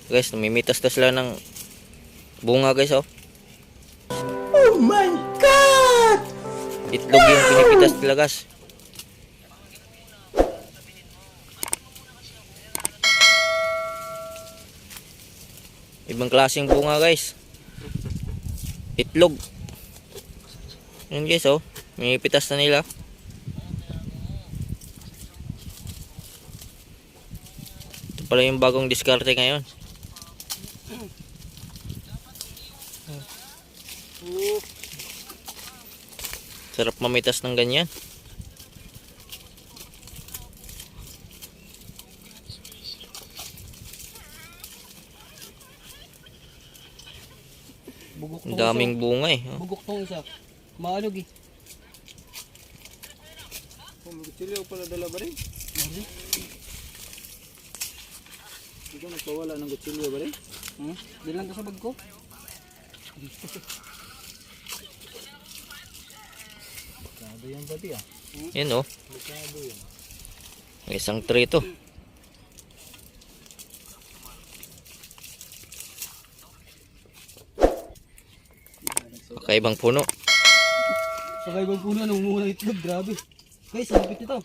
Guys, namimitas to sila ng bunga guys oh. Oh my God! Itlog yung pinipitas nila guys. Ibang klaseng bunga guys. Itlog. Yun guys oh. Pinipitas na nila. Ito pala yung bagong diskarte ngayon. Sarap mamitas ng ganyan. Bugok Ang daming bunga eh. Oh. Bugok tong isa. Maalog eh. Magutsilyo pala dala ba rin? Hindi ka nagpawala ng gutsilyo ba rin? Di lang to sa bag ko. Kado yan pati ah. Yan oh. Kado yan. May isang tray to. Kakaibang puno. Sa kaibang puno ng muna itlog. Grabe. Guys, lapit ito.